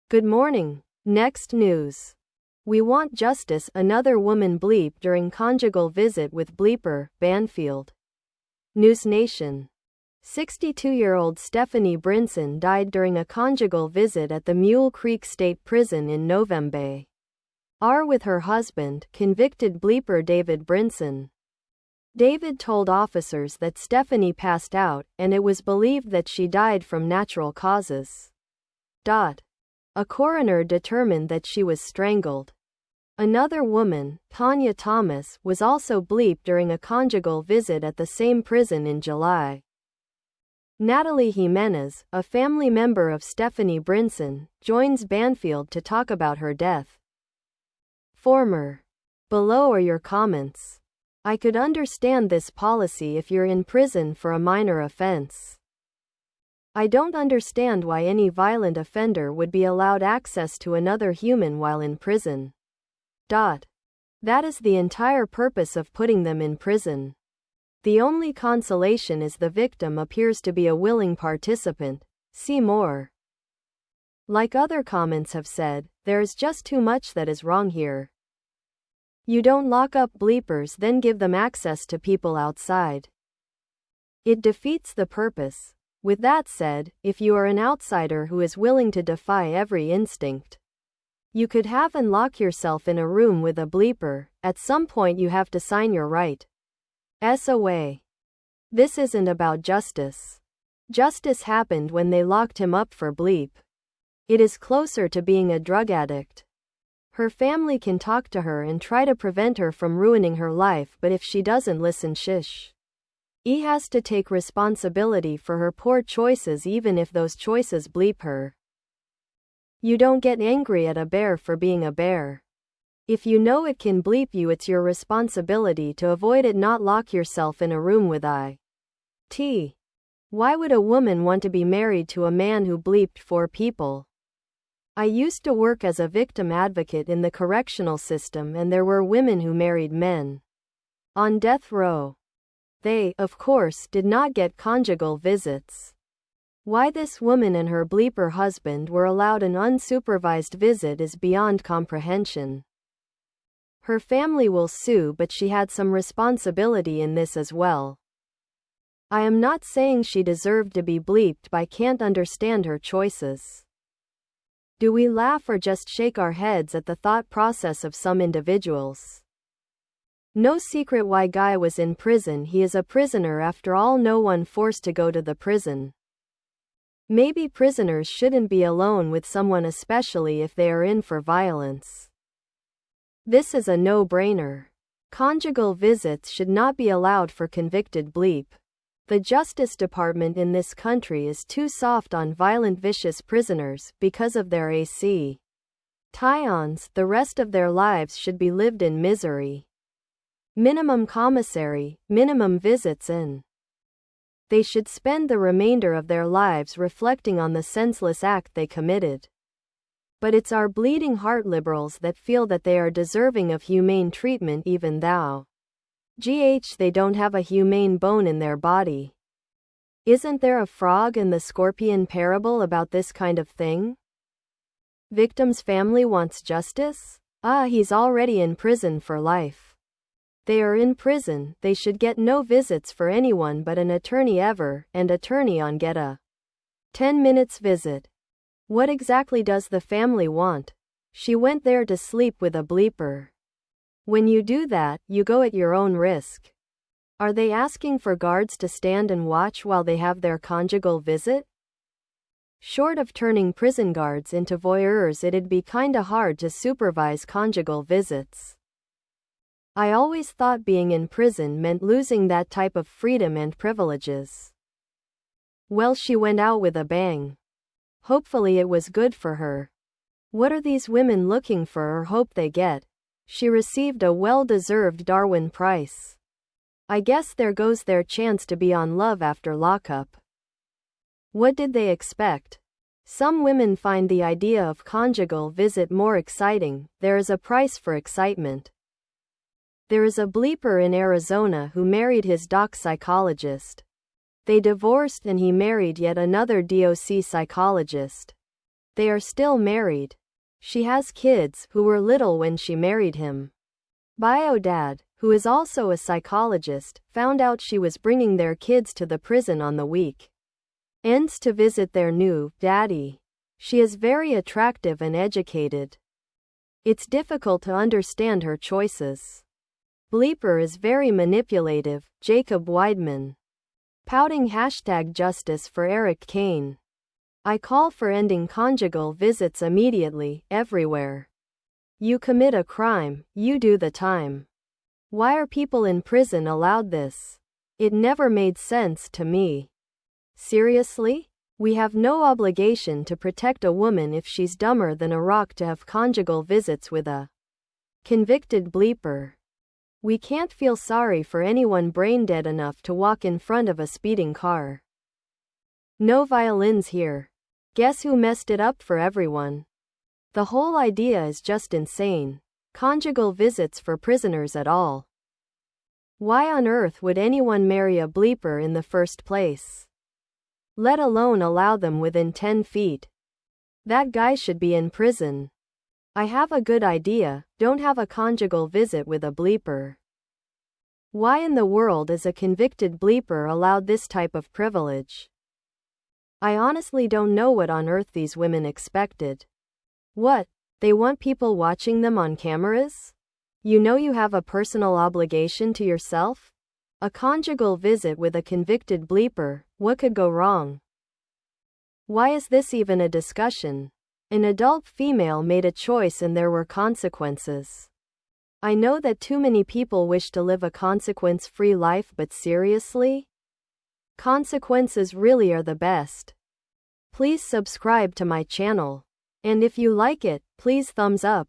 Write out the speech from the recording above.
Good morning. Next news. We want justice. Another woman bleep during conjugal visit with bleeper, Banfield. NewsNation. 62-year-old Stephanie Brinson died during a conjugal visit at the Mule Creek State Prison in November. With her husband, convicted bleeper David Brinson. David told officers that Stephanie passed out, and it was believed that she died from natural causes. A coroner determined that she was strangled. Another woman, Tanya Thomas, was also bleeped during a conjugal visit at the same prison in July. Natalie Jimenez, a family member of Stephanie Brinson, joins Banfield to talk about her death. Below are your comments. I could understand this policy if you're in prison for a minor offense. I don't understand why any violent offender would be allowed access to another human while in prison. That is the entire purpose of putting them in prison. The only consolation is the victim appears to be a willing participant. See more. Like other comments have said, there's just too much that is wrong here. You don't lock up bleepers then give them access to people outside. It defeats the purpose. With that said, if you are an outsider who is willing to defy every instinct, you could have and lock yourself in a room with a bleeper. At some point you have to sign your rights away. This isn't about justice. Justice happened when they locked him up for bleep. It is closer to being a drug addict. Her family can talk to her and try to prevent her from ruining her life, but if she doesn't listen, he has to take responsibility for her poor choices even if those choices bleep her. You don't get angry at a bear for being a bear. If you know it can bleep you, it's your responsibility to avoid it, not lock yourself in a room with it. Why would a woman want to be married to a man who bleeped 4 people? I used to work as a victim advocate in the correctional system, and there were women who married men on death row. They, of course, did not get conjugal visits. Why this woman and her bleeper husband were allowed an unsupervised visit is beyond comprehension. Her family will sue, but she had some responsibility in this as well. I am not saying she deserved to be bleeped, but I can't understand her choices. Do we laugh or just shake our heads at the thought process of some individuals? No secret why Guy was in prison. He is a prisoner after all, no one forced to go to the prison. Maybe prisoners shouldn't be alone with someone, especially if they are in for violence. This is a no-brainer. Conjugal visits should not be allowed for convicted bleep. The Justice Department in this country is too soft on violent, vicious prisoners because of their tie-ons. The rest of their lives should be lived in misery. Minimum commissary, minimum visits in. They should spend the remainder of their lives reflecting on the senseless act they committed. But it's our bleeding heart liberals that feel that they are deserving of humane treatment even though they don't have a humane bone in their body. Isn't there a frog in the scorpion parable about this kind of thing? Victim's family wants justice? He's already in prison for life. They are in prison, they should get no visits for anyone but an attorney ever, and attorney on get a 10 minutes visit. What exactly does the family want? She went there to sleep with a bleeper. When you do that, you go at your own risk. Are they asking for guards to stand and watch while they have their conjugal visit? Short of turning prison guards into voyeurs, it'd be kinda hard to supervise conjugal visits. I always thought being in prison meant losing that type of freedom and privileges. Well, she went out with a bang. Hopefully it was good for her. What are these women looking for or hope they get? She received a well-deserved Darwin Prize. I guess there goes their chance to be on Love After Lockup. What did they expect? Some women find the idea of conjugal visit more exciting. There is a price for excitement. There is a bleeper in Arizona who married his doc psychologist. They divorced and he married yet another DOC psychologist. They are still married. She has kids who were little when she married him. Bio dad, who is also a psychologist, found out she was bringing their kids to the prison on the weekends to visit their new daddy. She is very attractive and educated. It's difficult to understand her choices. Bleeper is very manipulative. Jacob Weidman. Pouting #justice for Eric Kane. I call for ending conjugal visits immediately, everywhere. You commit a crime, you do the time. Why are people in prison allowed this? It never made sense to me. Seriously? We have no obligation to protect a woman if she's dumber than a rock to have conjugal visits with a convicted bleeper. We can't feel sorry for anyone brain dead enough to walk in front of a speeding car. No violins here. Guess who messed it up for everyone? The whole idea is just insane. Conjugal visits for prisoners at all. Why on earth would anyone marry a bleeper in the first place? Let alone allow them within 10 feet. That guy should be in prison. I have a good idea, don't have a conjugal visit with a bleeper. Why in the world is a convicted bleeper allowed this type of privilege? I honestly don't know what on earth these women expected. What? They want people watching them on cameras? You know you have a personal obligation to yourself? A conjugal visit with a convicted bleeper, what could go wrong? Why is this even a discussion? An adult female made a choice and there were consequences. I know that too many people wish to live a consequence-free life, but seriously? Consequences really are the best. Please subscribe to my channel. And if you like it, please thumbs up.